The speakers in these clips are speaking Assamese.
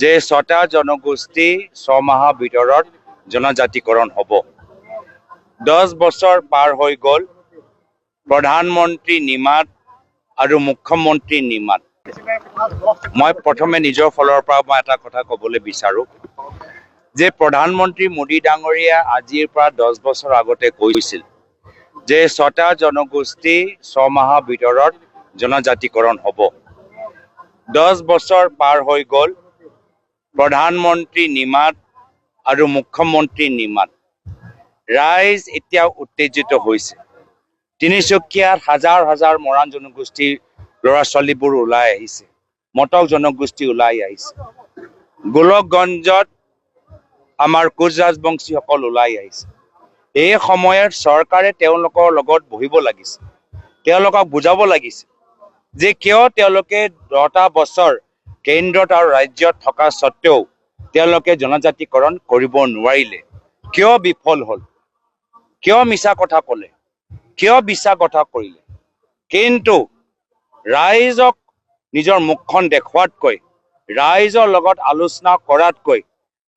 যে 6টা জনগোষ্ঠী 6 মাহৰ ভিতৰত জনজাতিকৰণ হ'ব। 10 বছৰ পাৰ হৈ গ'ল, প্ৰধানমন্ত্ৰী নিমাত আৰু মুখ্যমন্ত্ৰী নিমাত। মই প্ৰথমে নিজৰ ফালৰ পৰা মই এটা কথা ক'বলৈ বিচাৰোঁ যে প্ৰধানমন্ত্ৰী মোদী ডাঙৰীয়া আজিৰ পৰা 10 বছৰ আগতে কৈছিল যে 6টা জনগোষ্ঠী 6 মাহৰ ভিতৰত জনজাতিকৰণ হ'ব। 10 বছৰ পাৰ হৈ গ'ল, প্ৰধানমন্ত্ৰী নিমাত আৰু মুখ্যমন্ত্ৰী নিমাত। ৰাইজ এতিয়া উত্তেজিত হৈছে। তিনিচুকীয়াত হাজাৰ হাজাৰ মৰাণ জনগোষ্ঠীৰ ল'ৰা ছোৱালীবোৰ ওলাই আহিছে, মটক জনগোষ্ঠী ওলাই আহিছে। গোলকগঞ্জত আমাৰ কোচ ৰাজবংশীসকল ওলাই আহিছে। এই সময়ত চৰকাৰে তেওঁলোকৰ লগত বহিব লাগিছে, তেওঁলোকক বুজাব লাগিছে যে কিয় তেওঁলোকে 10টা বছৰ কেন্দ্ৰত আৰু ৰাজ্যত থকা স্বত্বেও তেওঁলোকে জনজাতিকৰণ কৰিব নোৱাৰিলে, কিয় বিফল হ'ল, কিয় মিছা কথা ক'লে, কিয় মিছা কথা কৰিলে। কিন্তু ৰাইজক নিজৰ মুখখন দেখুৱাতকৈ, ৰাইজৰ লগত আলোচনা কৰাতকৈ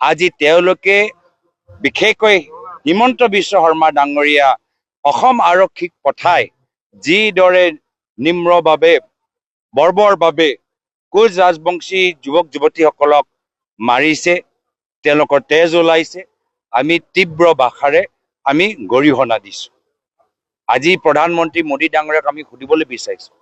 আজি তেওঁলোকে বিশেষকৈ হিমন্ত বিশ্ব শৰ্মা ডাঙৰীয়া অসম আৰক্ষীক পঠাই যিদৰে নিম্ৰভাৱে বৰ্বৰভাৱে কোচ ৰাজবংশী যুৱক যুৱতীসকলক মাৰিছে, তেওঁলোকৰ তেজ ওলাইছে, আমি তীব্ৰ ভাষাৰে আমি গৰিহণা দিছোঁ। আজি প্ৰধানমন্ত্ৰী মোদী ডাঙৰীয়াক আমি সুধিবলৈ বিচাৰিছোঁ